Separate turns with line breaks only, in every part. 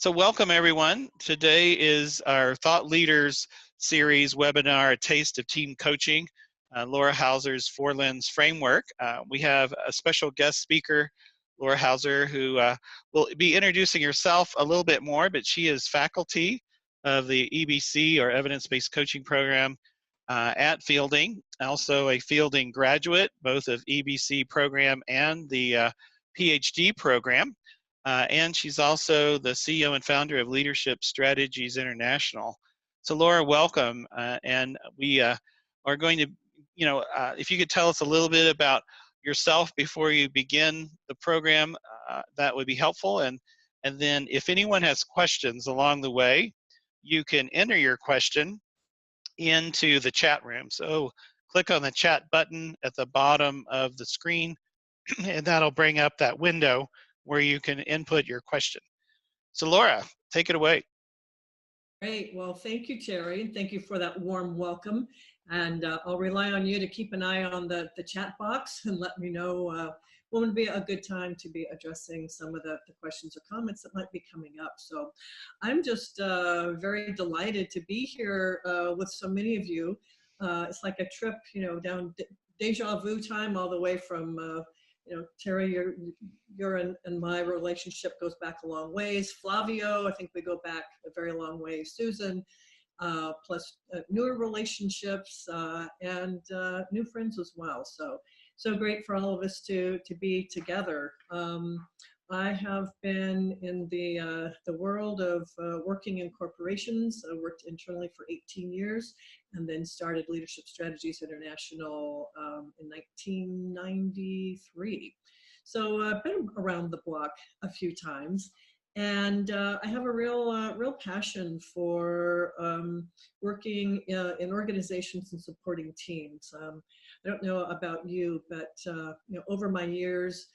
So welcome everyone. Today is our Thought Leaders series webinar, A Taste of Team Coaching, Laura Hauser's 4-Lens Framework. We have a special guest speaker, Laura Hauser, who will be introducing herself a little bit more, but she is faculty of the EBC, or Evidence-Based Coaching Program, at Fielding, also a Fielding graduate, both of EBC program and the PhD program. And she's also the CEO and founder of Leadership Strategies International. So Laura, welcome. And we are going to, if you could tell us a little bit about yourself before you begin the program, that would be helpful. And then if anyone has questions along the way, you can enter your question into the chat room. So click on the chat button at the bottom of the screen, and that'll bring up that window where you can input your question. So Laura, take it away.
Great. Well, thank you, Terry. Thank you for that warm welcome. And I'll rely on you to keep an eye on the chat box and let me know when would be a good time to be addressing some of the questions or comments that might be coming up. So I'm just very delighted to be here with so many of you. It's like a trip, down deja vu time all the way from Terry, your and my relationship goes back a long ways. Flavio, I think we go back a very long way. Susan, plus newer relationships and new friends as well. So great for all of us to be together. I have been in the world of working in corporations. I worked internally for 18 years and then started Leadership Strategies International in 1993. So I've been around the block a few times. And I have a real passion for working in organizations and supporting teams. I don't know about you, but over my years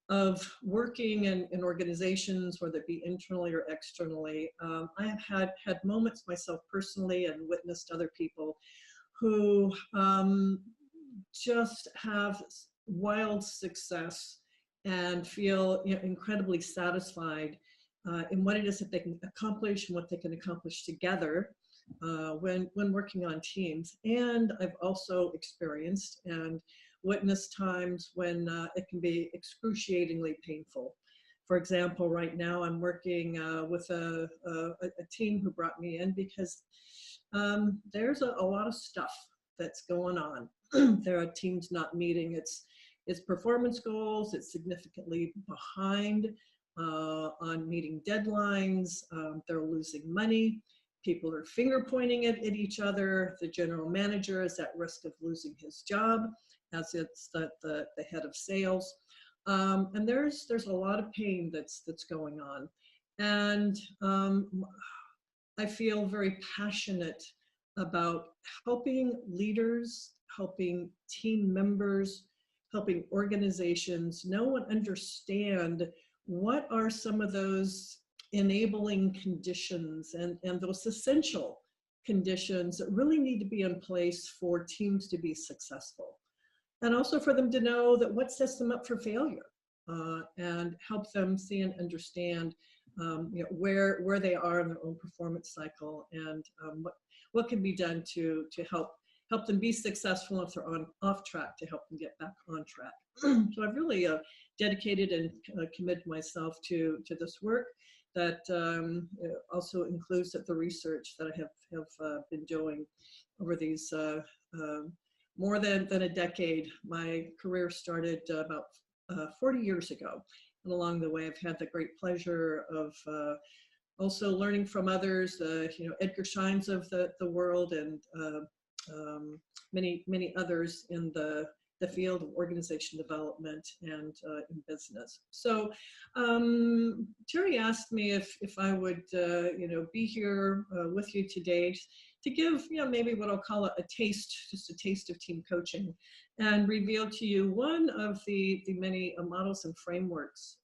of working in organizations, whether it be internally or externally, I have had moments myself personally and witnessed other people who just have wild success and feel incredibly satisfied in what it is that they can accomplish and what they can accomplish together when working on teams. And I've also experienced and witnessed times when it can be excruciatingly painful. For example, right now I'm working with a team who brought me in because there's a lot of stuff that's going on. There are teams not meeting its performance goals. It's significantly behind on meeting deadlines. They're losing money. People are finger pointing at each other. The general manager is at risk of losing his job, as it's the head of sales. And there's a lot of pain that's going on. And I feel very passionate about helping leaders, helping team members, helping organizations know and understand what are some of those enabling conditions and those essential conditions that really need to be in place for teams to be successful. And also for them to know that what sets them up for failure and help them see and understand where they are in their own performance cycle and what can be done to help them be successful if they're off track, to help them get back on track. So I've really dedicated and committed myself to this work that also includes the research that I have been doing over these more than a decade. My career started about 40 years ago. And along the way, I've had the great pleasure of also learning from others, Edgar Scheins of the world and many others in the field of organization development and in business. So Terry asked me if I would be here with you today to give maybe what I'll call just a taste of team coaching, and reveal to you one of the many models and frameworks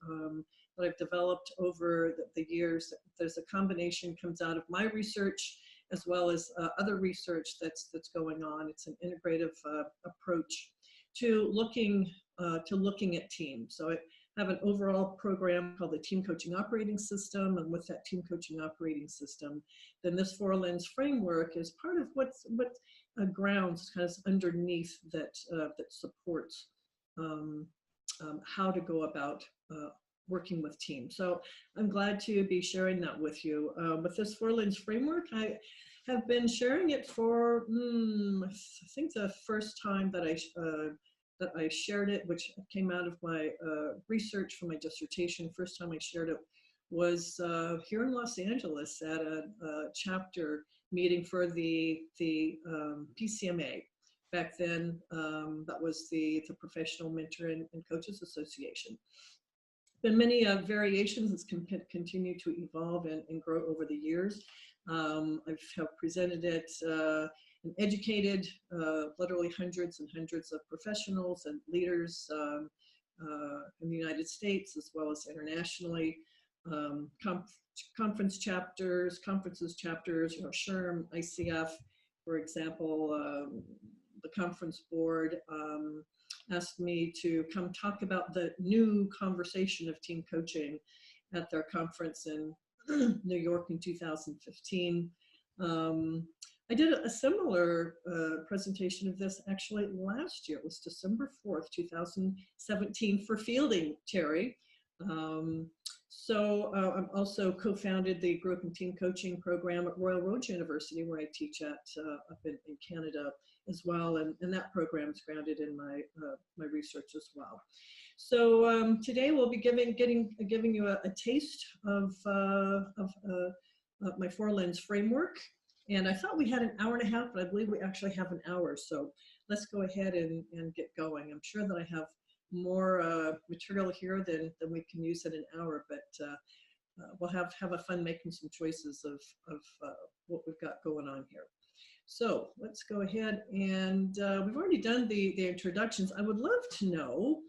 that I've developed over the years. There's a combination comes out of my research as well as other research that's going on. It's an integrative approach to looking at teams. So it have an overall program called the Team Coaching Operating System. And with that Team Coaching Operating System, then this four-lens framework is part of what grounds kind of underneath that, that supports how to go about working with teams. So I'm glad to be sharing that with you. With this four-lens framework, I have been sharing it for, I think the first time that I shared it, which came out of my research for my dissertation. First time I shared it was here in Los Angeles at a chapter meeting for the PCMA. Back then, that was the Professional Mentor and Coaches Association. Been many variations. It's continued to evolve and grow over the years. I've presented it and educated literally hundreds and hundreds of professionals and leaders in the United States as well as internationally. Conferences chapters, SHRM, ICF, for example. The conference board asked me to come talk about the new conversation of team coaching at their conference in New York in 2015. I did a similar presentation of this actually last year. It was December 4th, 2017 for Fielding, Terry. I'm also co-founded the group and team coaching program at Royal Roads University, where I teach at up in Canada as well, and that program is grounded in my my research as well. So today we'll be giving you a taste of my four-lens framework, and I thought we had an hour and a half, but I believe we actually have an hour. So let's go ahead and get going. I'm sure that I have more material here than we can use in an hour, but we'll have a fun making some choices of what we've got going on here. So let's go ahead and we've already done the introductions. I would love to know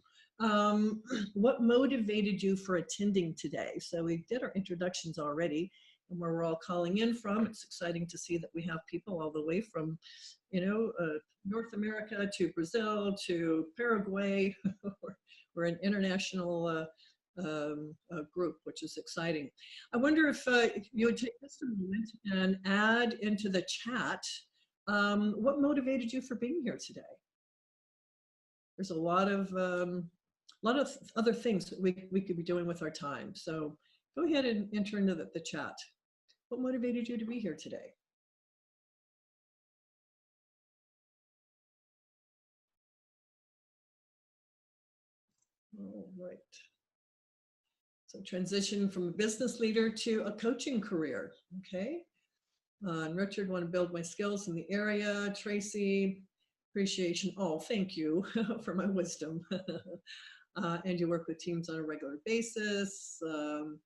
what motivated you for attending today. So we did our introductions already and where we're all calling in from. It's exciting to see that we have people all the way from, North America to Brazil to Paraguay. We're an international group, which is exciting. I wonder if you would take just a moment and add into the chat what motivated you for being here today. There's a lot of other things that we could be doing with our time. So go ahead and enter into the chat. What motivated you to be here today? All right. So transition from a business leader to a coaching career. Okay. And Richard, want to build my skills in the area. Tracy, appreciation. Oh, thank you for my wisdom. And you work with teams on a regular basis. I'm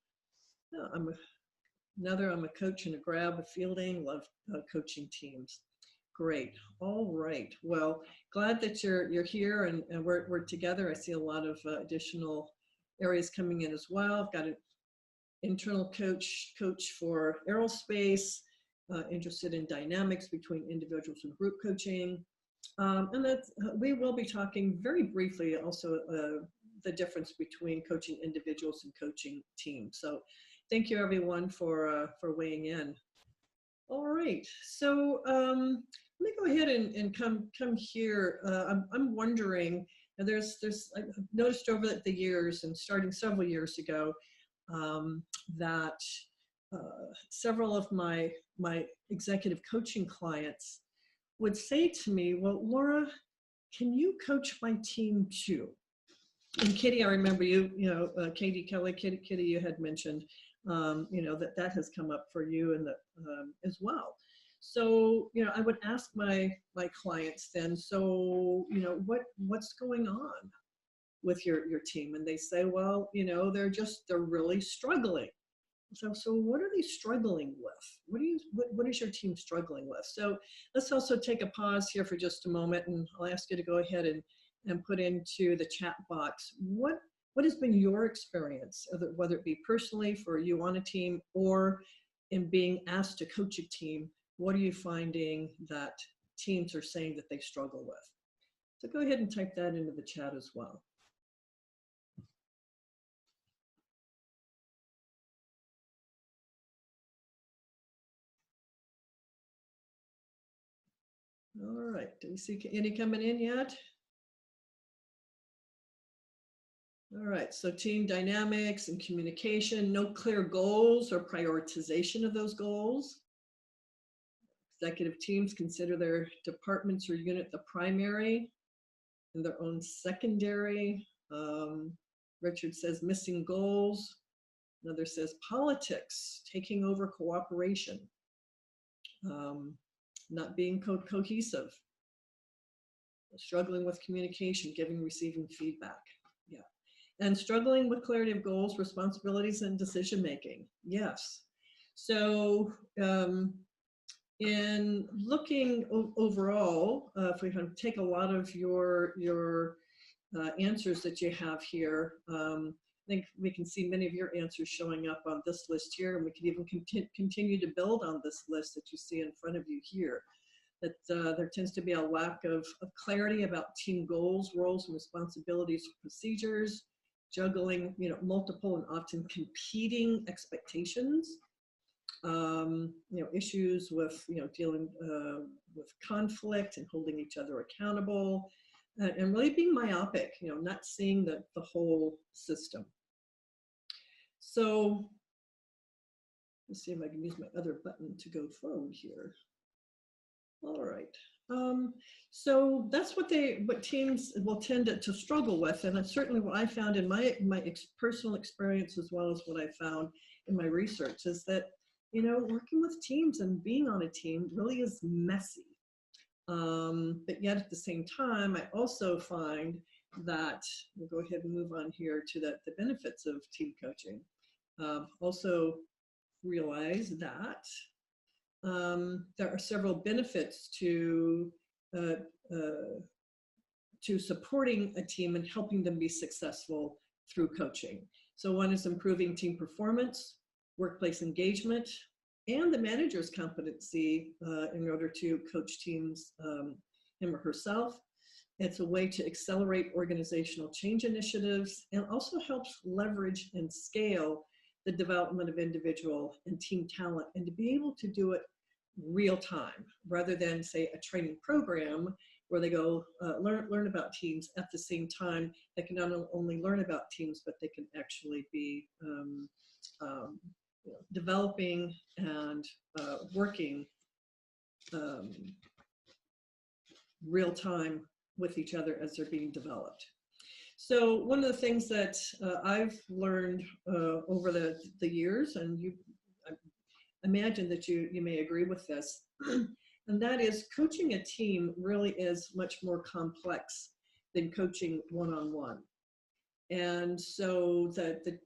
a coach and a grab of Fielding. Love coaching teams. Great. All right. Well, glad that you're here and we're together. I see a lot of additional areas coming in as well. I've got an internal coach for aerospace, interested in dynamics between individuals and group coaching. And that we will be talking very briefly also the difference between coaching individuals and coaching teams. So thank you everyone for weighing in. All right, so let me go ahead and come here. I'm wondering, I've noticed over the years and starting several years ago that several of my executive coaching clients would say to me, well, Laura, can you coach my team too? And Kitty, I remember Katie Kelly, Kitty, you had mentioned, that has come up for you and as well. So, I would ask my clients then, so, what's going on with your team? And they say, well, they're really struggling. So what are they struggling with? What is your team struggling with? So let's also take a pause here for just a moment, and I'll ask you to go ahead and put into the chat box, what has been your experience, whether it be personally for you on a team or in being asked to coach a team? What are you finding that teams are saying that they struggle with? So go ahead and type that into the chat as well. All right, do we see any coming in yet? All right, so team dynamics and communication, no clear goals or prioritization of those goals. Executive teams consider their departments or unit the primary and their own secondary. Richard says missing goals. Another says politics, taking over cooperation, not being cohesive, struggling with communication, giving, receiving feedback. Yeah. And struggling with clarity of goals, responsibilities, and decision-making. Yes. So in looking overall, if we can take a lot of your answers that you have here, I think we can see many of your answers showing up on this list here, and we can even continue to build on this list that you see in front of you here. That there tends to be a lack of clarity about team goals, roles, and responsibilities, procedures, juggling, multiple and often competing expectations, issues with, dealing with conflict and holding each other accountable, and really being myopic, not seeing the whole system. So let's see if I can use my other button to go forward here. All right. So that's what teams will tend to struggle with, and that's certainly what I found in my personal experience, as well as what I found in my research, is that working with teams and being on a team really is messy. But yet at the same time, I also find that, we'll go ahead and move on here to the benefits of team coaching. Also realize that there are several benefits to supporting a team and helping them be successful through coaching. So one is improving team performance, workplace engagement, and the manager's competency in order to coach teams, him or herself. It's a way to accelerate organizational change initiatives, and also helps leverage and scale the development of individual and team talent, and to be able to do it real time, rather than, say, a training program where they go learn about teams. At the same time, they can not only learn about teams, but they can actually be developing and working real time with each other as they're being developed. So one of the things that I've learned over the years, and I imagine that you may agree with this, and that is coaching a team really is much more complex than coaching one-on-one. And so the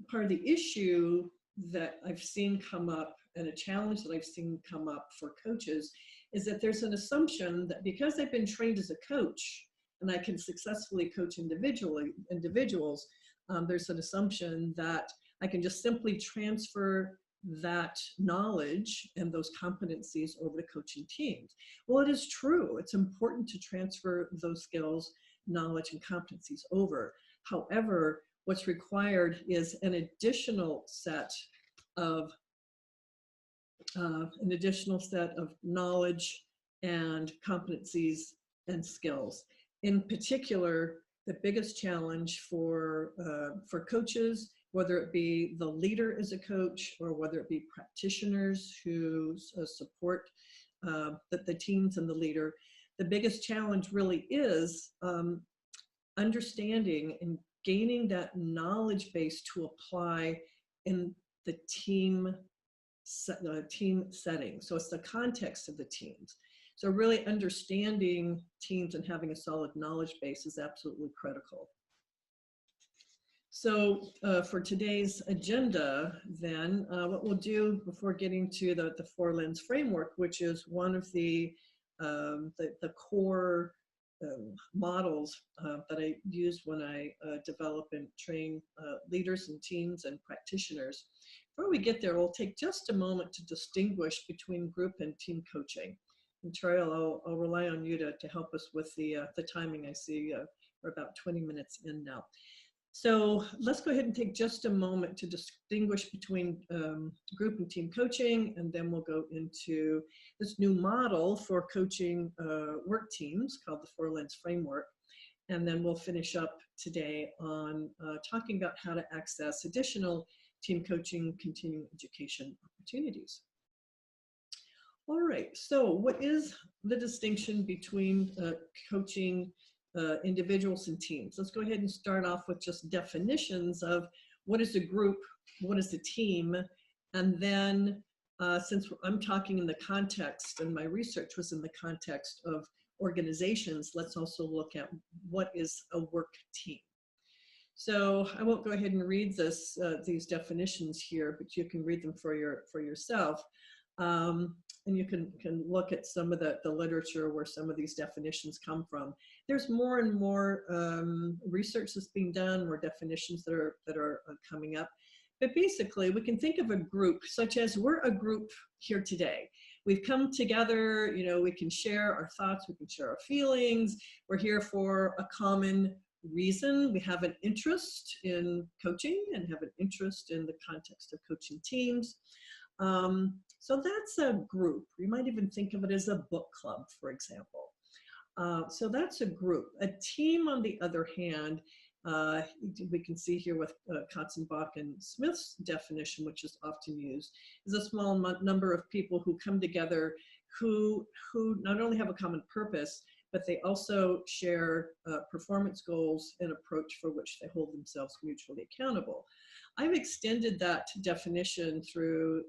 part of the issue that I've seen come up, and a challenge that I've seen come up for coaches, is that there's an assumption that because I've been trained as a coach and I can successfully coach individuals, there's an assumption that I can just simply transfer that knowledge and those competencies over to coaching teams. Well, it is true. It's important to transfer those skills, knowledge, and competencies over. However, what's required is an additional set of knowledge and competencies and skills. In particular, the biggest challenge for coaches, whether it be the leader as a coach or whether it be practitioners who support the teams and the leader, the biggest challenge really is understanding and gaining that knowledge base to apply in the team setting. So it's the context of the teams. So really understanding teams and having a solid knowledge base is absolutely critical. So for today's agenda, then, what we'll do before getting to the 4-lens framework, which is one of the core models that I use when I develop and train leaders and teams and practitioners. Before we get there, we'll take just a moment to distinguish between group and team coaching. And Terrell, I'll rely on you to help us with the timing. I see we're about 20 minutes in now. So let's go ahead and take just a moment to distinguish between group and team coaching, and then we'll go into this new model for coaching work teams called the 4-Lens Framework. And then we'll finish up today on talking about how to access additional team coaching continuing education opportunities. All right, so what is the distinction between coaching individuals and teams? Let's go ahead and start off with just definitions of what is a group, what is a team, and then since I'm talking in the context, and my research was in the context of organizations, let's also look at what is a work team. So I won't go ahead and read these definitions here, but you can read them for yourself. And you can look at some of the literature where some of these definitions come from. There's more and more research that's being done, more definitions that are coming up. But basically, we can think of a group, such as we're a group here today. We've come together, you know, we can share our thoughts, we can share our feelings. We're here for a common reason. We have an interest in coaching and have an interest in the context of coaching teams. So that's a group. You might even think of it as a book club, for example. So that's a group. A team, on the other hand, we can see here with Katzenbach and Smith's definition, which is often used, is a small number of people who come together who not only have a common purpose, but they also share performance goals and approach for which they hold themselves mutually accountable. I've extended that definition through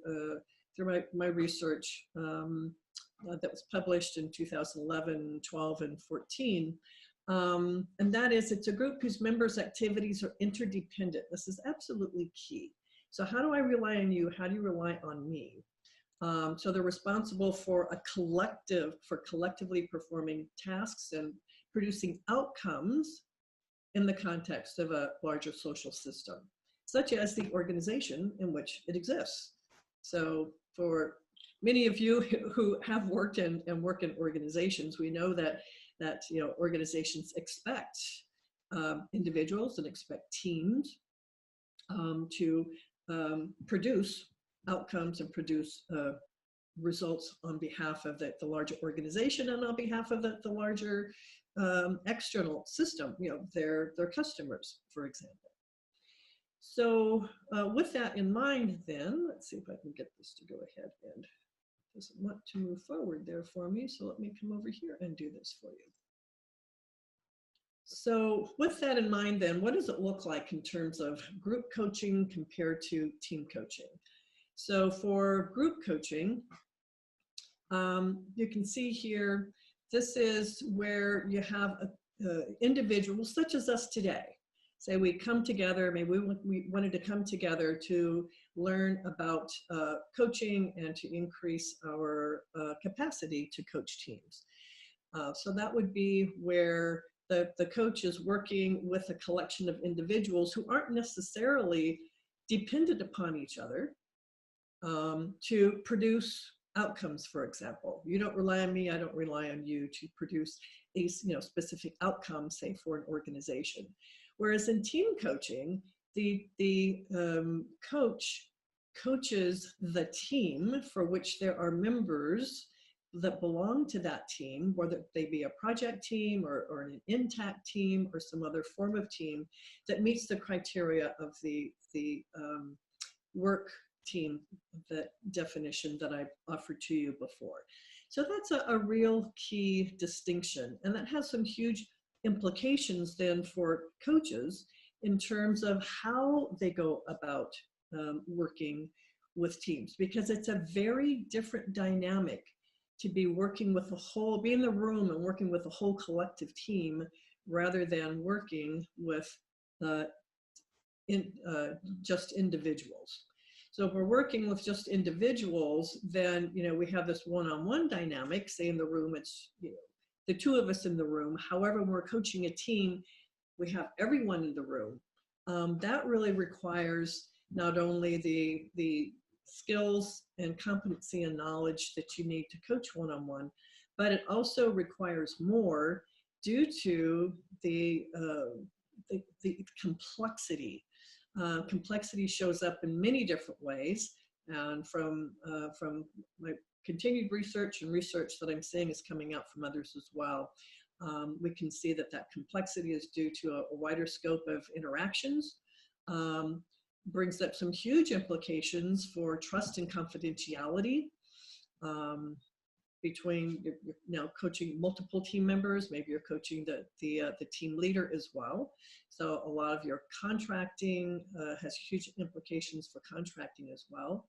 my research that was published in 2011, 12, and 14. And that is, it's a group whose members' activities are interdependent. This is absolutely key. So how do I rely on you? How do you rely on me? So they're responsible for collectively performing tasks and producing outcomes in the context of a larger social system, such as the organization in which it exists. So for many of you who have worked and work in organizations, we know that you know, organizations expect individuals and expect teams to produce outcomes and produce results on behalf of the larger organization and on behalf of the larger external system, you know, their customers, for example. So with that in mind, then, let's see if I can get this to go ahead, and it doesn't want to move forward there for me, so let me come over here and do this for you. So with that in mind, then, what does it look like in terms of group coaching compared to team coaching? So for group coaching, you can see here, this is where you have individuals such as us today. Say we come together, maybe we wanted to come together to learn about coaching and to increase our capacity to coach teams. So that would be where the coach is working with a collection of individuals who aren't necessarily dependent upon each other to produce outcomes, for example. You don't rely on me, I don't rely on you to produce a specific outcome, say, for an organization. Whereas in team coaching, the coach coaches the team for which there are members that belong to that team, whether they be a project team or an intact team or some other form of team that meets the criteria of the work team, that definition that I offered to you before. So that's a real key distinction, and that has some huge implications then for coaches in terms of how they go about working with teams, because it's a very different dynamic to be working with be in the room and working with a whole collective team rather than working with just individuals. So if we're working with just individuals, then we have this one-on-one dynamic. Say in the room, it's the two of us in the room. However, when we're coaching a team, we have everyone in the room. That really requires not only the skills and competency and knowledge that you need to coach one-on-one, but it also requires more due to the the complexity. Complexity shows up in many different ways, and from my continued research and research that I'm seeing is coming out from others as well. We can see that that complexity is due to a wider scope of interactions, brings up some huge implications for trust and confidentiality, between you're now coaching multiple team members, maybe you're coaching the team leader as well. So a lot of your contracting has huge implications for contracting as well.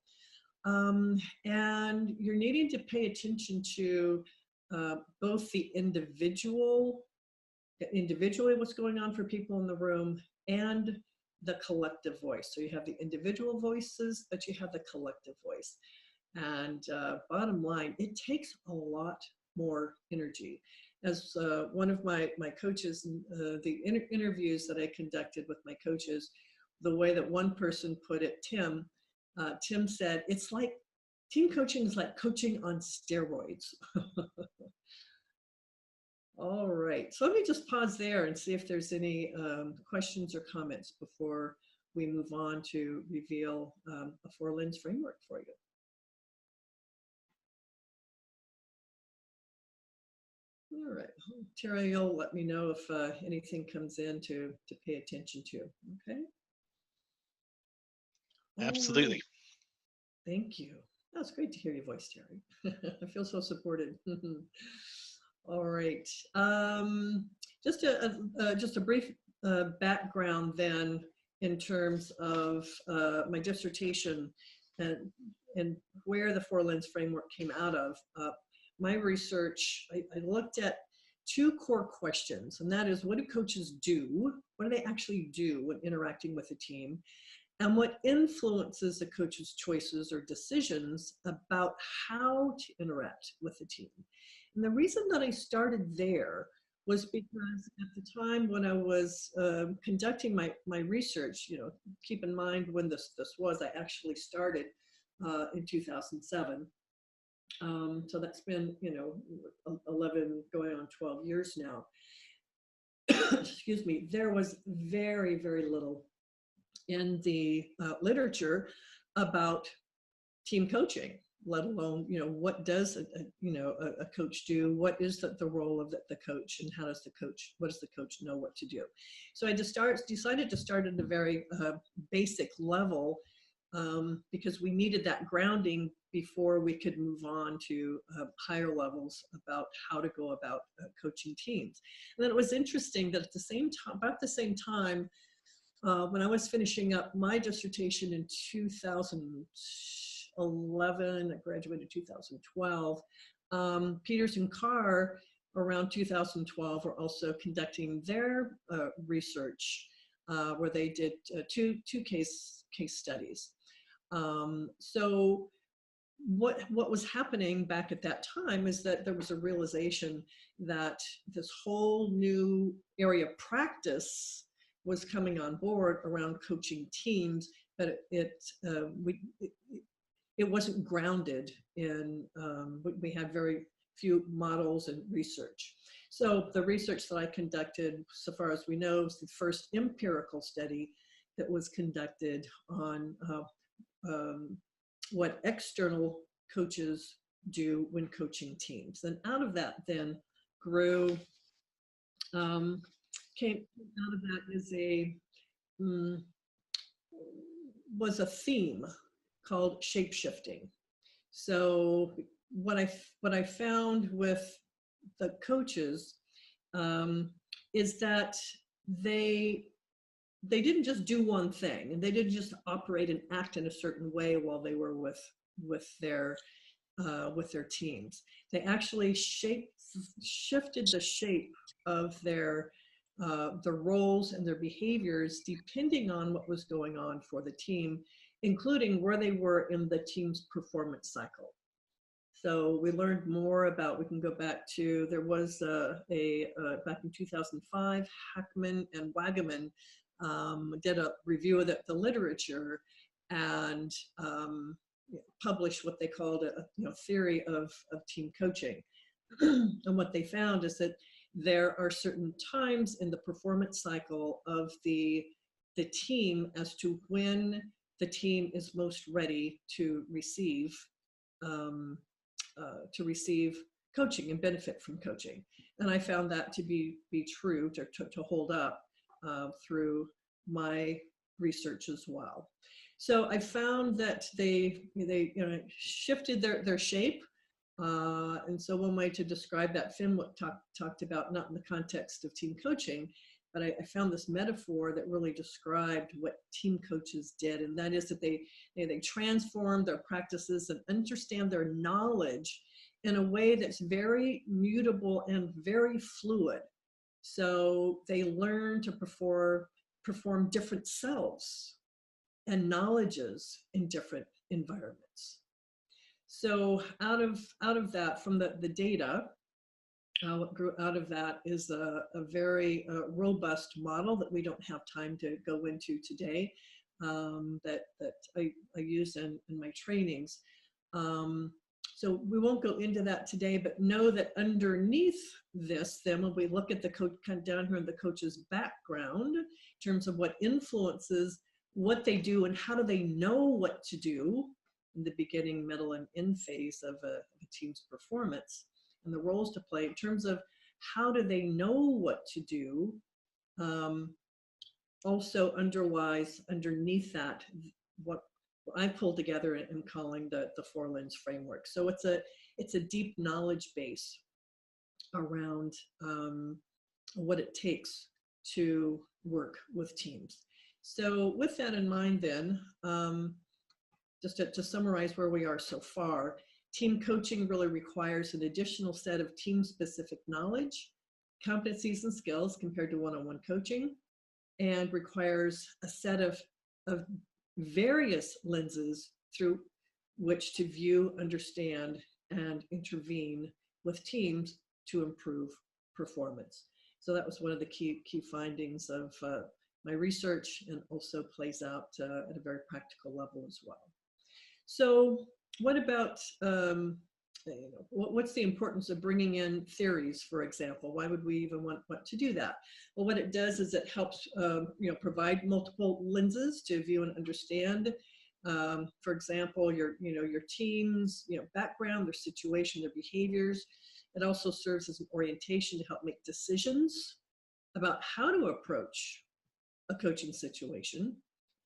And you're needing to pay attention to both the individually what's going on for people in the room and the collective voice. So you have the individual voices, but you have the collective voice. And bottom line, it takes a lot more energy. As one of my coaches, the interviews that I conducted with my coaches, the way that one person put it, Tim said, it's like team coaching is like coaching on steroids. All right, so let me just pause there and see if there's any questions or comments before we move on to reveal a 4-lens framework for you. All right, Tara, you'll let me know if anything comes in to pay attention to, okay?
Absolutely.
Right. Thank you. That's great to hear your voice, Terry. I feel so supported. All right, just a brief background then in terms of my dissertation and where the 4-lens framework came out of. My research, I looked at 2 core questions, and that is, what do coaches do? What do they actually do when interacting with a team? And what influences the coach's choices or decisions about how to interact with the team? And the reason that I started there was because at the time when I was conducting my research, keep in mind when this was, I actually started in 2007. So that's been, 11 going on 12 years now. Excuse me. There was very, very little in the literature about team coaching, let alone, what does a coach do? What is the role of the coach, and what does the coach know what to do? So I decided to start at a very basic level, because we needed that grounding before we could move on to higher levels about how to go about coaching teams. And then it was interesting that at the same time, about the same time, when I was finishing up my dissertation in 2011, I graduated 2012, Peters and Carr around 2012 were also conducting their research, where they did two case studies. So what was happening back at that time is that there was a realization that this whole new area of practice was coming on board around coaching teams, but it wasn't grounded in, we had very few models and research. So the research that I conducted, so far as we know, is the first empirical study that was conducted on what external coaches do when coaching teams. And out of that then grew, came out of that is was a theme called shape-shifting. So what I found with the coaches is that they didn't just do one thing, and they didn't just operate and act in a certain way while they were with their teams. They actually shifted the shape of their the roles and their behaviors depending on what was going on for the team, including where they were in the team's performance cycle. So we learned more about, we can go back to, there was back in 2005, Hackman and Wagaman did a review of the literature and published what they called a theory of team coaching. And what they found is that there are certain times in the performance cycle of the team as to when the team is most ready to receive um, coaching and benefit from coaching. And I found that to be true, to hold up through my research as well. So I found that they shifted their shape. And so one way to describe that, Finn talked about, not in the context of team coaching, but I found this metaphor that really described what team coaches did. And that is that they transform their practices and understand their knowledge in a way that's very mutable and very fluid. So they learn to perform different selves and knowledges in different environments. So out of that, from the data, what grew out of that is a very robust model that we don't have time to go into today, that I use in my trainings. So we won't go into that today, but know that underneath this, then when we look at the coach, kind of down here in the coach's background, in terms of what influences what they do and how do they know what to do in the beginning, middle, and end phase of a team's performance, and the roles to play in terms of how do they know what to do, also underlies underneath that what I pulled together and calling the 4 lens framework. So it's a deep knowledge base around what it takes to work with teams. So with that in mind then, just to summarize where we are so far, team coaching really requires an additional set of team-specific knowledge, competencies, and skills compared to one-on-one coaching, and requires a set of various lenses through which to view, understand, and intervene with teams to improve performance. So that was one of the key findings of my research, and also plays out at a very practical level as well. So what about, what's the importance of bringing in theories, for example? Why would we even want to do that? Well, what it does is it helps provide multiple lenses to view and understand. For example, your team's background, their situation, their behaviors. It also serves as an orientation to help make decisions about how to approach a coaching situation,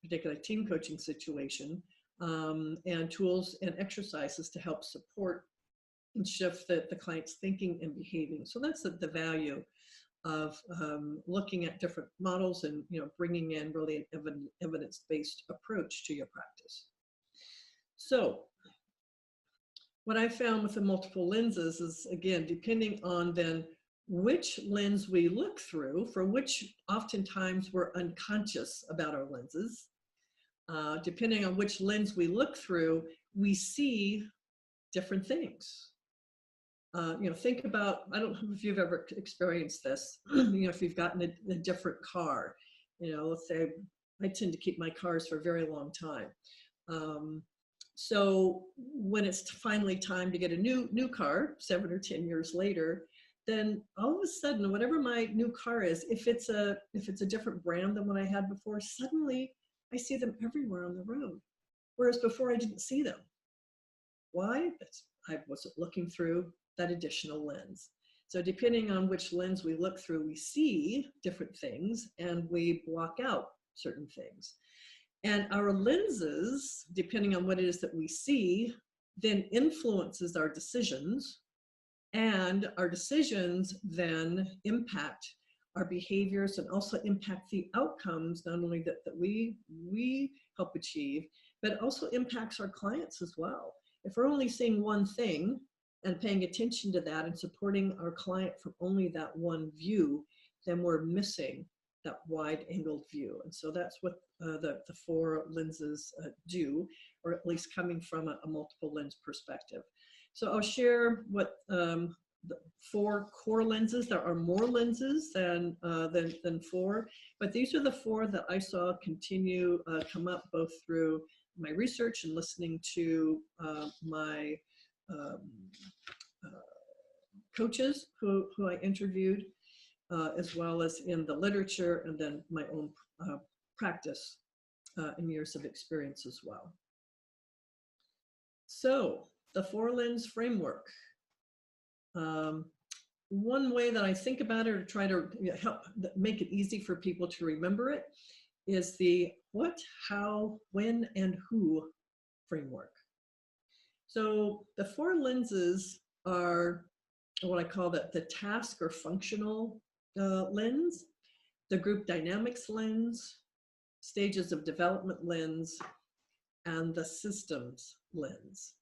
particularly team coaching situation, and tools and exercises to help support and shift the client's thinking and behaving. So that's the value of looking at different models and bringing in really an evidence-based approach to your practice. So what I found with the multiple lenses is, again, depending on then which lens we look through, for which oftentimes we're unconscious about our lenses, depending on which lens we look through, we see different things. Think about, I don't know if you've ever experienced this, if you've gotten a different car, let's say I tend to keep my cars for a very long time. So when it's finally time to get a new car, 7 or 10 years later, then all of a sudden, whatever my new car is, if it's a different brand than what I had before, suddenly I see them everywhere on the road. Whereas before I didn't see them. Why? I wasn't looking through that additional lens. So depending on which lens we look through, we see different things and we block out certain things. And our lenses, depending on what it is that we see, then influences our decisions, and our decisions then impact our behaviors and also impact the outcomes, not only that we help achieve, but also impacts our clients as well. If we're only seeing one thing and paying attention to that and supporting our client from only that one view, then we're missing that wide-angled view. And so that's what the 4 lenses do, or at least coming from a multiple lens perspective. So I'll share what the 4 core lenses. There are more lenses than 4, but these are the 4 that I saw continue come up both through my research and listening to my coaches who I interviewed, as well as in the literature, and then my own practice and years of experience as well. So the 4-lens framework. One way that I think about it, or try to help make it easy for people to remember it, is the what, how, when, and who framework. So the 4 lenses are what I call the task or functional lens, the group dynamics lens, stages of development lens, and the systems lens.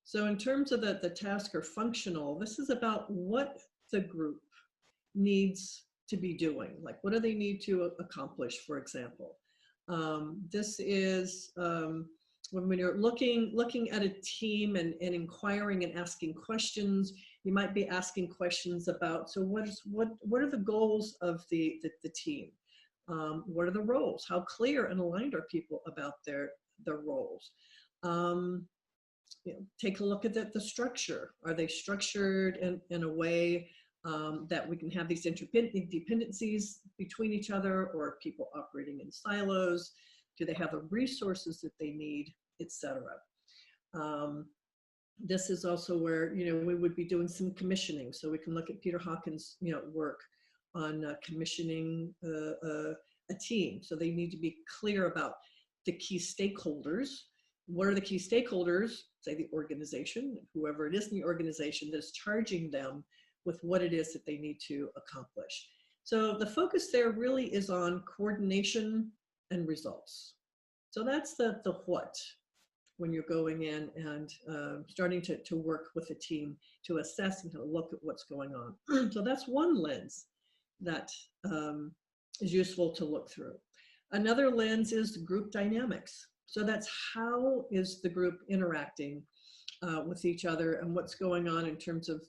So in terms of the task or functional, this is about what the group needs to be doing. Like, what do they need to accomplish, for example? This is when you're looking at a team and inquiring and asking questions. You might be asking questions about, so what are the goals of the team? What are the roles? How clear and aligned are people about their roles? Take a look at the structure. Are they structured in a way that we can have these dependencies between each other, or are people operating in silos? Do they have the resources that they need, etc.? This is also where we would be doing some commissioning, so we can look at Peter Hawkins' work on commissioning a team. So they need to be clear about the key stakeholders. What are the key stakeholders? Say the organization, whoever it is in the organization that's charging them with what it is that they need to accomplish. So the focus there really is on coordination and results. So that's the what, when you're going in and starting to work with a team to assess and to look at what's going on. So that's one lens that is useful to look through. Another lens is group dynamics. So that's how is the group interacting with each other, and what's going on in terms of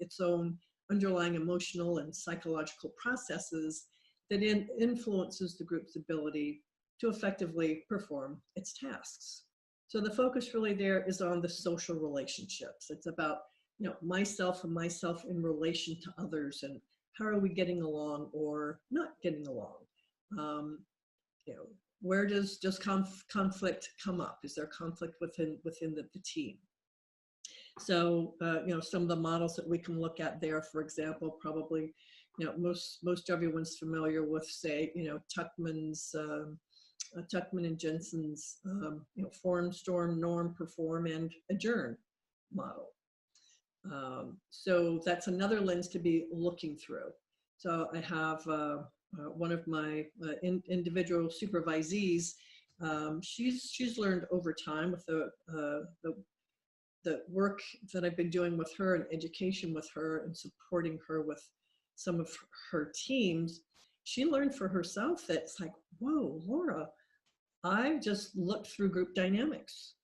its own underlying emotional and psychological processes that influences the group's ability to effectively perform its tasks. So the focus really there is on the social relationships. It's about myself and myself in relation to others, and how are we getting along or not getting along? Where does conflict come up? Is there conflict within the team? So some of the models that we can look at there, for example, probably most everyone's familiar with, say, Tuckman and Jensen's form, storm, norm, perform, and adjourn model. So that's another lens to be looking through. So I have one of my individual supervisees. She's learned over time with the work that I've been doing with her and education with her and supporting her with some of her teams. She learned for herself that it's like, whoa, Laura, I just looked through group dynamics.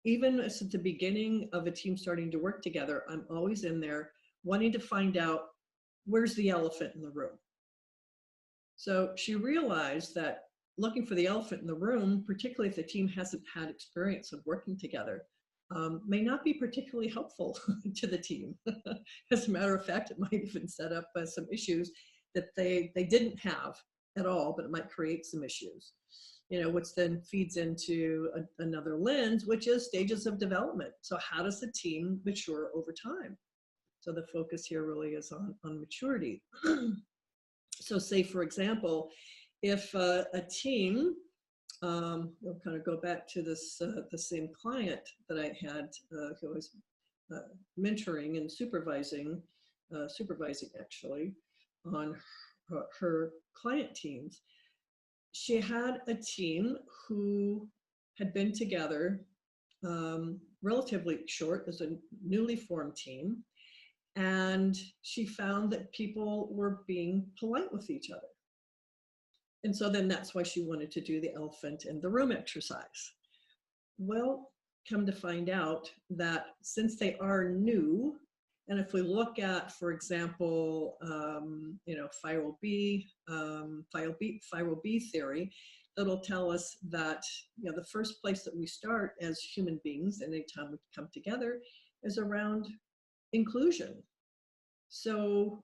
Even at the beginning of a team starting to work together, I'm always in there wanting to find out, where's the elephant in the room? So she realized that looking for the elephant in the room, particularly if the team hasn't had experience of working together, may not be particularly helpful to the team. As a matter of fact, it might even set up some issues that they didn't have at all, but it might create some issues. Which then feeds into another lens, which is stages of development. So how does the team mature over time? So the focus here really is on maturity. So say, for example, if a team, we'll kind of go back to this, the same client that I had who was mentoring and supervising actually on her client teams. She had a team who had been together relatively short as a newly formed team, and she found that people were being polite with each other. And so then that's why she wanted to do the elephant in the room exercise. Well, come to find out that since they are new, and if we look at, for example, Spiral B theory, that'll tell us that the first place that we start as human beings, anytime we come together, is around inclusion. So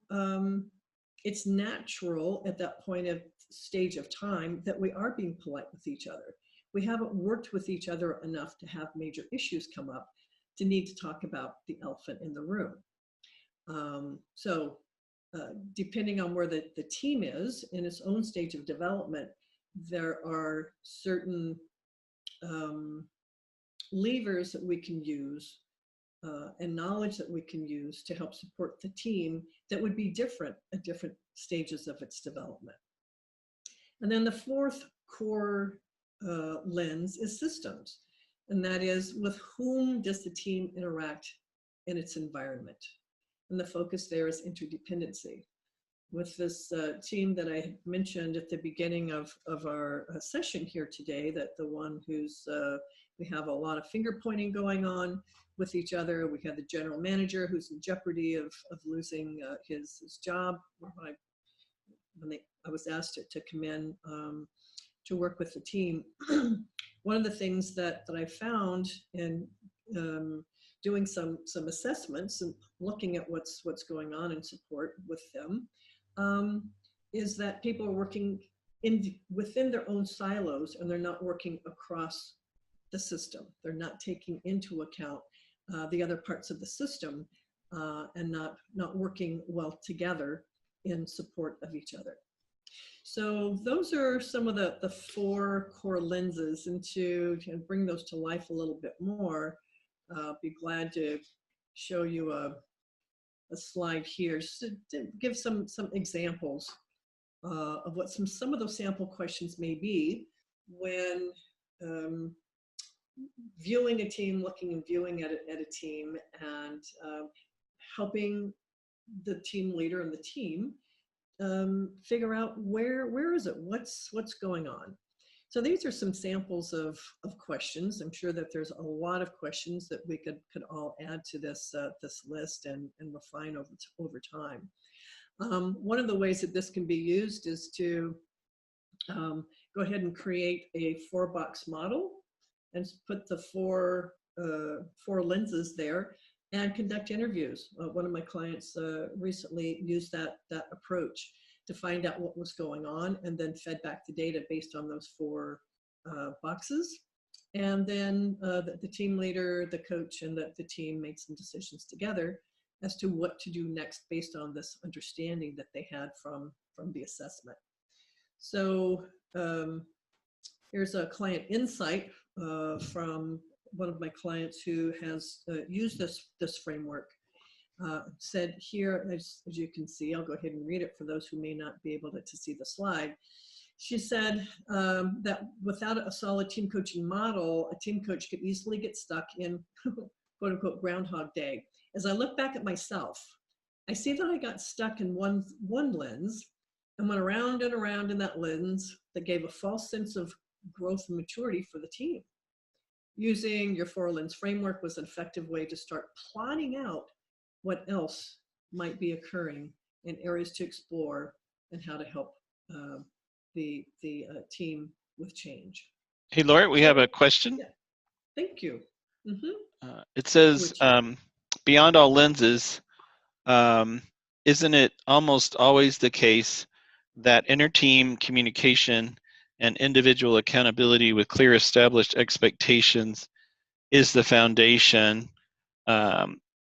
it's natural at that point of stage of time that we are being polite with each other. We haven't worked with each other enough to have major issues come up to need to talk about the elephant in the room. Depending on where the team is in its own stage of development, there are certain levers that we can use and knowledge that we can use to help support the team that would be different at different stages of its development. And then the fourth core lens is systems, and that is with whom does the team interact in its environment? And the focus there is interdependency. With this team that I had mentioned at the beginning of our session here today, that the one who's, we have a lot of finger pointing going on with each other. We have the general manager who's in jeopardy of losing his job. I was asked to come in to work with the team. One of the things that I found in doing some assessments and looking at what's going on in support with them is that people are working within their own silos, and they're not working across the system. They're not taking into account the other parts of the system and not working well together in support of each other. So those are some of the four core lenses, and to bring those to life a little bit more, be glad to show you a slide here just to give some examples of what some of those sample questions may be when viewing a team, looking and viewing at a team, and helping the team leader and the team figure out where is it, what's going on. So these are some samples of questions. I'm sure that there's a lot of questions that we could all add to this list and refine over time. One of the ways that this can be used is to go ahead and create a 4-box model and put the four lenses there and conduct interviews. One of my clients recently used that approach to find out what was going on, and then fed back the data based on those 4 boxes. And then the team leader, the coach, and the team made some decisions together as to what to do next based on this understanding that they had from the assessment. So here's a client insight from one of my clients who has used this framework. Said here, as you can see, I'll go ahead and read it for those who may not be able to see the slide. She said that without a solid team coaching model, a team coach could easily get stuck in quote unquote Groundhog Day. As I look back at myself, I see that I got stuck in one lens and went around and around in that lens that gave a false sense of growth and maturity for the team. Using your 4-lens framework was an effective way to start plotting out what else might be occurring and areas to explore and how to help the team with change.
Hey, Laura, we have a question.
Yeah. Thank you. Mm-hmm.
It says, beyond all lenses, isn't it almost always the case that inter-team communication and individual accountability with clear established expectations is the foundation,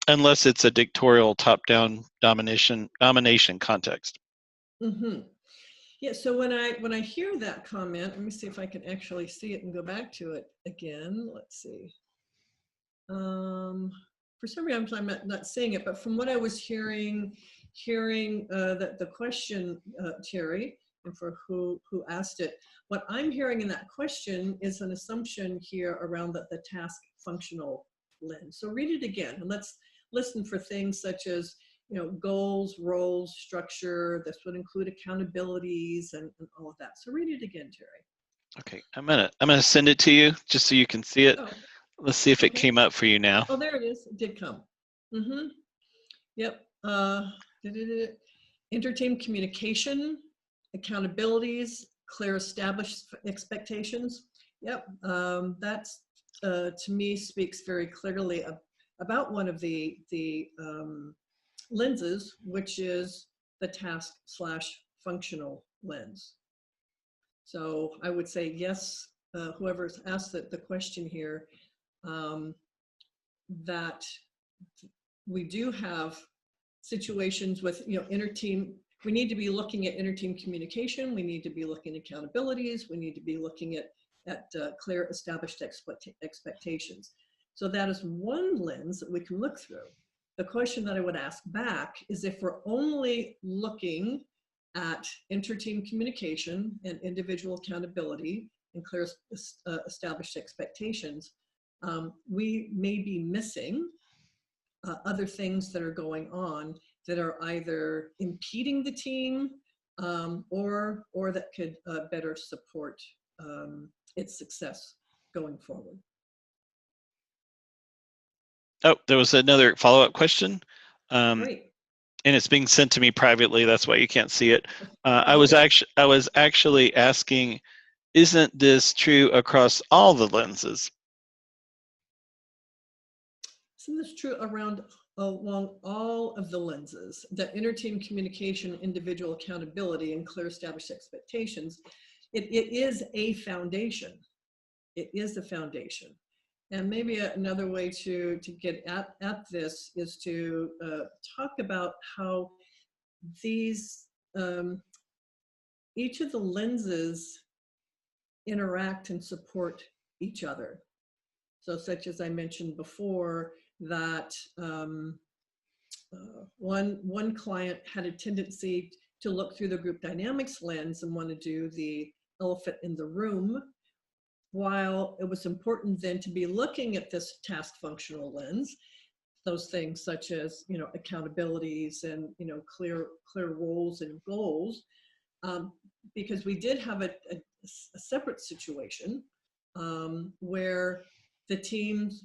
unless it's a dictatorial top-down domination context?
Mm-hmm. Yeah, so when I hear that comment, let me see if I can actually see it and go back to it again. Let's see. For some reason I'm not seeing it, but from what I was hearing that the question, Terry, and for who asked it, what I'm hearing in that question is an assumption here around the task functional lens. So read it again, and let's listen for things such as, goals, roles, structure. This would include accountabilities and all of that. So read it again, Terry.
Okay, I'm gonna send it to you just so you can see it. Oh. Let's see if it came up for you now.
Oh, there it is. It did come. Mm-hmm. Yep. Inter-team communication, accountabilities, clear established expectations. Yep. That's to me speaks very clearly about one of the lenses, which is the task/functional lens. So I would say yes, whoever's asked the question here, that we do have situations with, inter-team. We need to be looking at inter-team communication. We need to be looking at accountabilities. We need to be looking at clear established expectations. So that is one lens that we can look through. The question that I would ask back is, if we're only looking at inter-team communication and individual accountability and clear established expectations, we may be missing other things that are going on that are either impeding the team or that could better support its success going forward.
Oh, there was another follow-up question.
Great.
And it's being sent to me privately. That's why you can't see it. I was actually asking, isn't this true across all the lenses?
Isn't this true along all of the lenses? That inter-team communication, individual accountability, and clear established expectations, it is a foundation. It is a foundation. And maybe another way to get at this is to talk about how these, each of the lenses interact and support each other. So such as I mentioned before, that one client had a tendency to look through the group dynamics lens and want to do the elephant in the room, while it was important then to be looking at this task functional lens, those things such as, accountabilities and, clear roles and goals, because we did have a separate situation where the teams,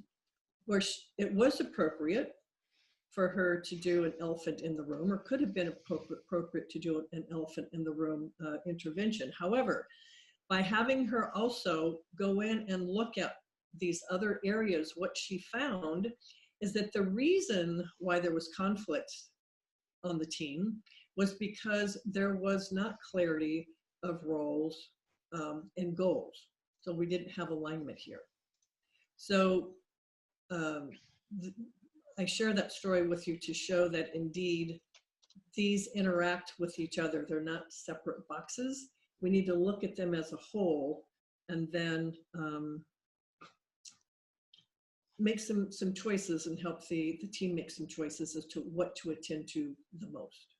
where it was appropriate for her to do an elephant in the room, or could have been appropriate to do an elephant in the room intervention. However, by having her also go in and look at these other areas, what she found is that the reason why there was conflict on the team was because there was not clarity of roles and goals. So we didn't have alignment here. So I share that story with you to show that indeed these interact with each other. They're not separate boxes. We need to look at them as a whole and then make some choices and help the team make some choices as to what to attend to the most.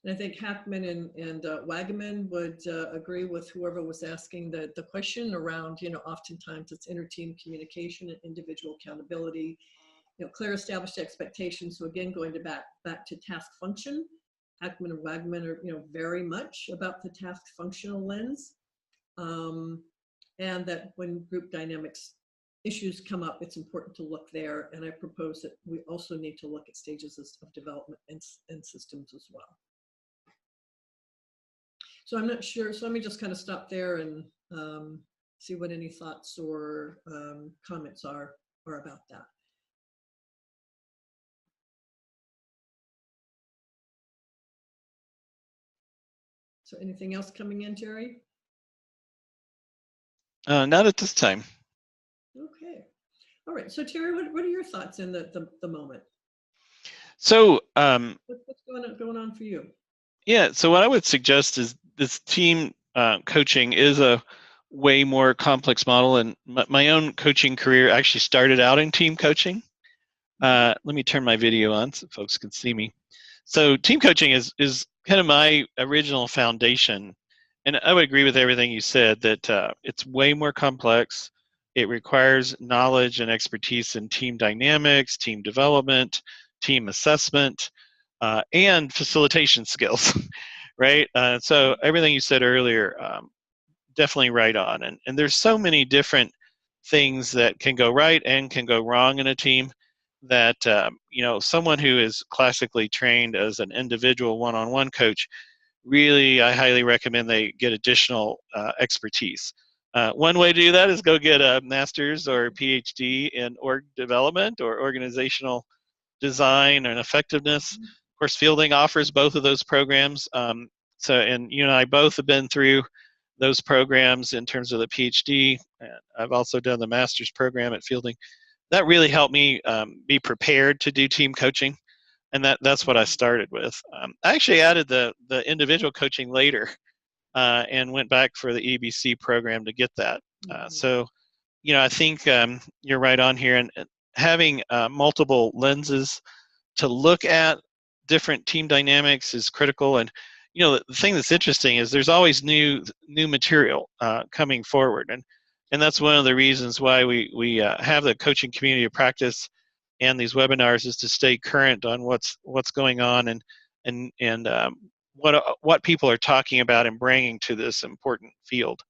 And I think Hackman and Wagaman would agree with whoever was asking the question around, oftentimes it's inter-team communication and individual accountability, clear established expectations. So again, going back to task function, Hackman and Wagman are, very much about the task functional lens, and that when group dynamics issues come up, it's important to look there. And I propose that we also need to look at stages of development and systems as well. So I'm not sure. So let me just kind of stop there and see what any thoughts or comments are about that. So anything else coming in, Jerry?
Not at this time.
Okay. All right. So Terry, what are your thoughts in the moment?
So
what's going on for you?
Yeah. So what I would suggest is this team coaching is a way more complex model, and my own coaching career actually started out in team coaching. Let me turn my video on so folks can see me. So team coaching is kind of my original foundation, and I would agree with everything you said, that it's way more complex. It requires knowledge and expertise in team dynamics, team development, team assessment, and facilitation skills, right? So everything you said earlier, definitely right on. And there's so many different things that can go right and can go wrong in a team that, someone who is classically trained as an individual one-on-one coach, really, I highly recommend they get additional expertise. One way to do that is go get a master's or PhD in org development or organizational design and effectiveness. Of course, fielding offers both of those programs. And you and I both have been through those programs in terms of the PhD. And I've also done the master's program at fielding. That really helped me be prepared to do team coaching, and that's what I started with. I actually added the individual coaching later, and went back for the EBC program to get that. So, I think you're right on here, and having multiple lenses to look at different team dynamics is critical. And the thing that's interesting is there's always new material coming forward, and that's one of the reasons why we have the coaching community of practice and these webinars, is to stay current on what's going on, and what people are talking about and bringing to this important field.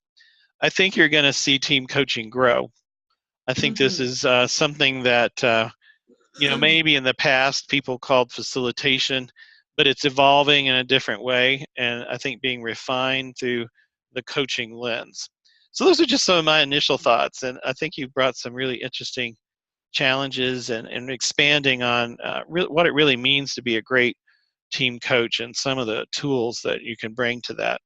I think you're going to see team coaching grow. I think this is something that maybe in the past people called facilitation, but it's evolving in a different way, and I think being refined through the coaching lens. So those are just some of my initial thoughts, and I think you've brought some really interesting challenges and expanding on what it really means to be a great team coach and some of the tools that you can bring to that.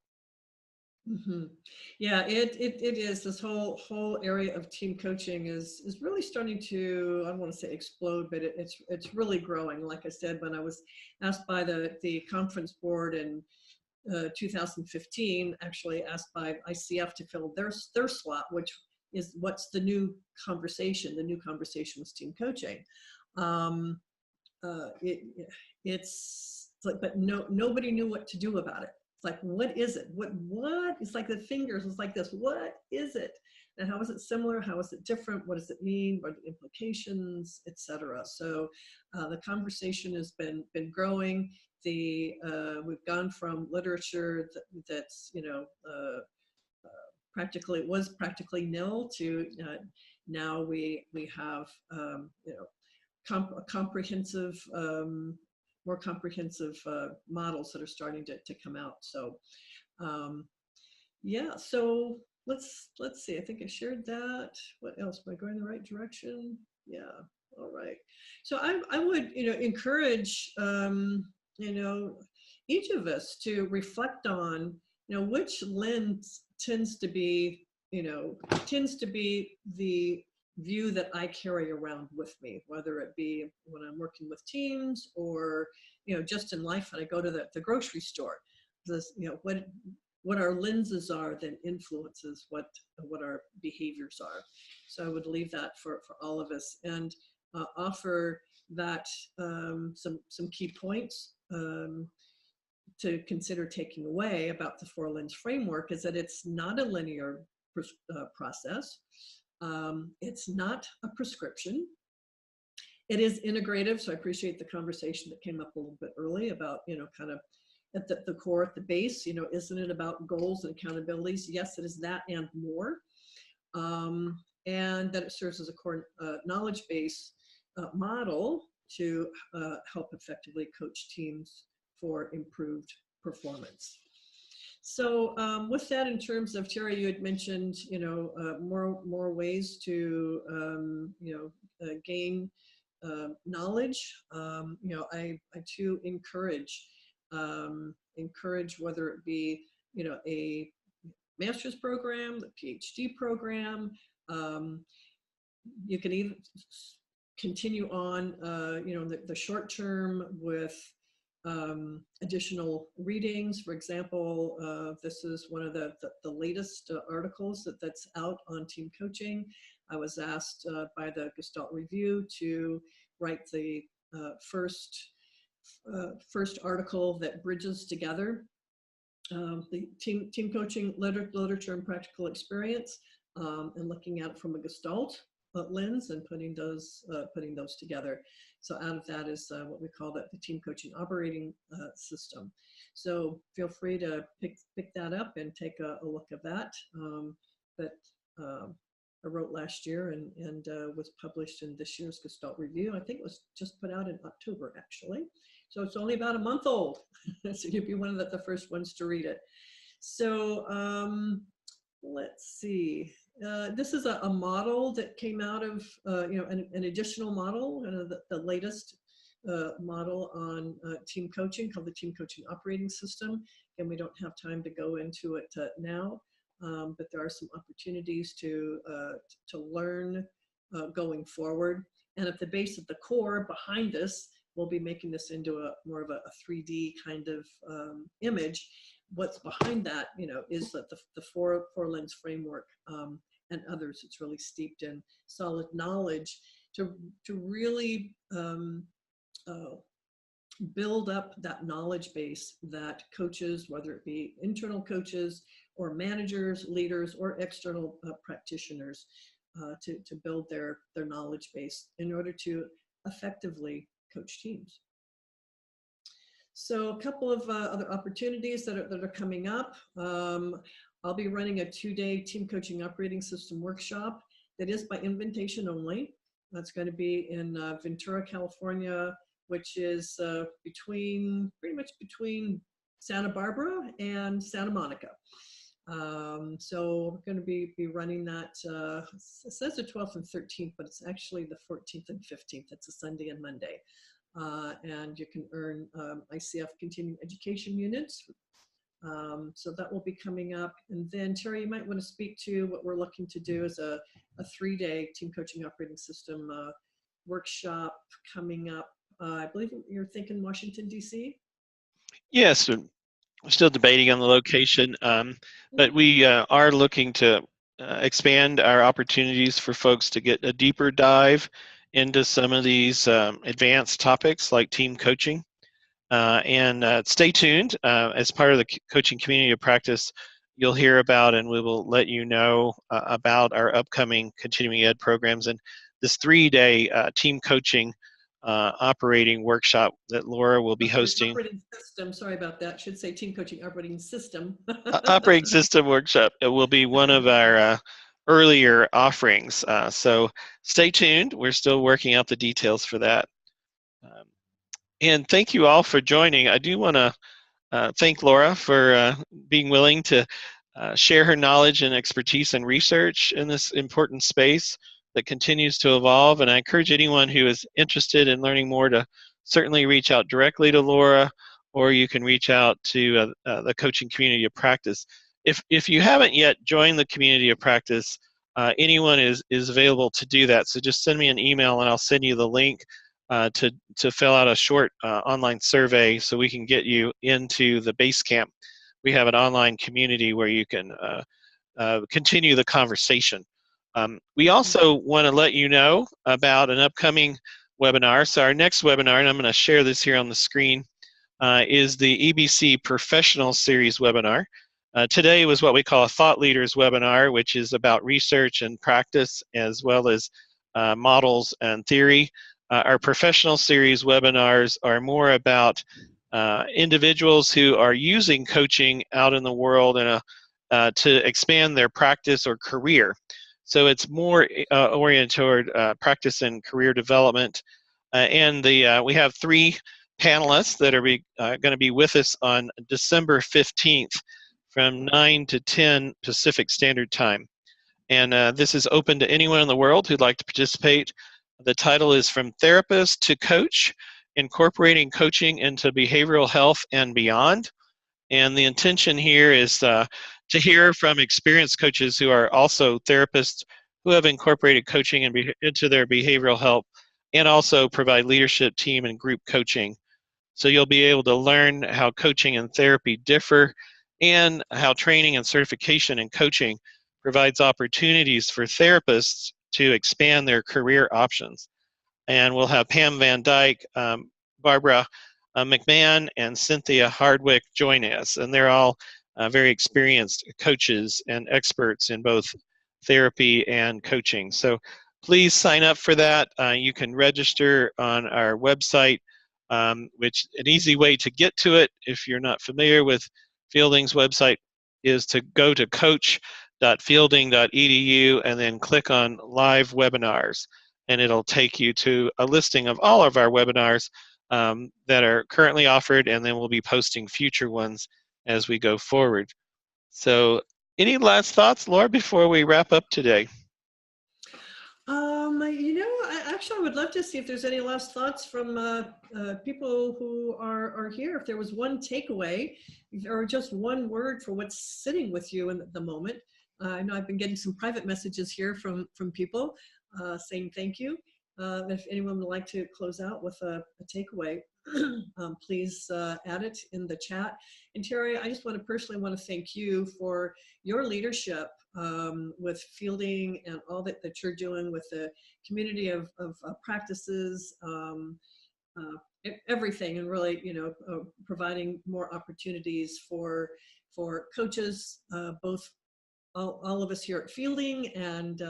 Yeah, it is. This whole area of team coaching is really starting to, I don't want to say explode, but it's really growing. Like I said, when I was asked by the conference board in 2015, actually asked by ICF to fill their slot, which is what's the new conversation. The new conversation was team coaching. It's like, but nobody knew what to do about it. It's like, what is it? What? It's like the fingers. It's like this. What is it? And how is it similar? How is it different? What does it mean? What are the implications, etc.? So the conversation has been growing. We've gone from literature that's practically nil to now we have comprehensive, more comprehensive models that are starting to come out. So yeah, so let's see. I think I shared that. What else? Am I going the right direction? Yeah. All right. So I would encourage each of us to reflect on which lens tends to be the view that I carry around with me, whether it be when I'm working with teams or just in life when I go to the grocery store. This, what our lenses are then influences what our behaviors are. So I would leave that for all of us, and offer that some key points to consider taking away about the 4-lens framework is that it's not a linear process. It's not a prescription. It is integrative. So I appreciate the conversation that came up a little bit early about, kind of at the core, at the base, isn't it about goals and accountabilities? Yes, it is that and more. And that it serves as a core knowledge base model to help effectively coach teams for improved performance. So with that, in terms of, Terry, you had mentioned, more ways to, gain knowledge. I too encourage whether it be, a master's program, the PhD program. You can even continue on, the short term with additional readings. For example, this is one of the latest articles that's out on team coaching. I was asked by the Gestalt Review to write the first article that bridges together the team coaching literature and practical experience, and looking at it from a Gestalt lens and putting those together. So out of that is what we call the team coaching operating system. So feel free to pick that up and take a look at that. That I wrote last year and was published in this year's Gestalt Review. I think it was just put out in October, actually. So it's only about a month old. So you'd be one of the first ones to read it. So let's see. This is a model that came out of, an additional model, the latest model on team coaching called the Team Coaching Operating System. And we don't have time to go into it now, but there are some opportunities to learn going forward. And at the base of the core behind this, we'll be making this into a more of a 3D kind of image. What's behind that, is that the four lens framework and others. It's really steeped in solid knowledge to really build up that knowledge base that coaches, whether it be internal coaches or managers, leaders, or external practitioners, to build their knowledge base in order to effectively coach teams. So a couple of other opportunities that are coming up. I'll be running a 2-day team coaching operating system workshop that is by invitation only. That's going to be in Ventura, California, which is pretty much between Santa Barbara and Santa Monica. So we're going to be running that. It says the 12th and 13th, but it's actually the 14th and 15th. It's a Sunday and Monday. And you can earn ICF continuing education units. So that will be coming up. And then Terry, you might want to speak to what we're looking to do as a 3-day team coaching operating system workshop coming up. I believe you're thinking Washington, D.C.?
Yes, we're still debating on the location, but we are looking to expand our opportunities for folks to get a deeper dive into some of these advanced topics like team coaching. And stay tuned. As part of the coaching community of practice, you'll hear about, and we will let you know about our upcoming continuing ed programs and this 3-day team coaching operating workshop that Laura will be hosting.
Operating system, sorry about that. Should say team coaching operating system.
Operating system workshop. It will be one of our earlier offerings. So stay tuned. We're still working out the details for that. And thank you all for joining. I do want to thank Laura for being willing to share her knowledge and expertise and research in this important space that continues to evolve. And I encourage anyone who is interested in learning more to certainly reach out directly to Laura, or you can reach out to the coaching community of practice. If you haven't yet joined the community of practice, anyone is available to do that. So just send me an email and I'll send you the link to fill out a short online survey so we can get you into the base camp. We have an online community where you can continue the conversation. We also want to let you know about an upcoming webinar. So our next webinar, and I'm going to share this here on the screen, is the EBC Professional Series webinar. Today was what we call a Thought Leaders webinar, which is about research and practice as well as models and theory. Our Professional Series webinars are more about individuals who are using coaching out in the world and to expand their practice or career. So it's more oriented toward practice and career development. And we have 3 panelists that are going to be with us on December 15th from 9 to 10 Pacific Standard Time. And this is open to anyone in the world who'd like to participate. The title is From Therapist to Coach, Incorporating Coaching into Behavioral Health and Beyond. And the intention here is to hear from experienced coaches who are also therapists who have incorporated coaching into their behavioral health, and also provide leadership, team, and group coaching. So you'll be able to learn how coaching and therapy differ, and how training and certification in coaching provides opportunities for therapists to expand their career options. And we'll have Pam Van Dyke, Barbara McMahon, and Cynthia Hardwick joining us. And they're all very experienced coaches and experts in both therapy and coaching. So please sign up for that. You can register on our website, which an easy way to get to it, if you're not familiar with Fielding's website, is to go to coach.fielding.edu and then click on live webinars. And it'll take you to a listing of all of our webinars that are currently offered, and then we'll be posting future ones as we go forward. So any last thoughts, Laura, before we wrap up today?
I actually, I would love to see if there's any last thoughts from people who are here. If there was one takeaway or just one word for what's sitting with you in the moment. I know I've been getting some private messages here from people saying thank you. If anyone would like to close out with a takeaway, please add it in the chat. And Terry, I just personally want to thank you for your leadership with fielding and all that you're doing with the community of practices, everything, and really, providing more opportunities for coaches, both all of us here at Fielding and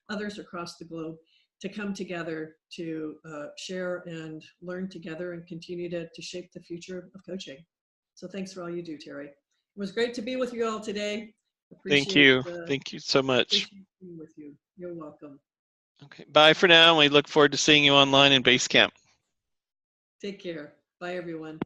others across the globe, to come together to share and learn together and continue to shape the future of coaching. So thanks for all you do, Terry. It was great to be with you all today.
Thank you. Thank you so much.
Appreciate being with you. You're welcome.
Okay. Bye for now. We look forward to seeing you online in Basecamp.
Take care. Bye, everyone.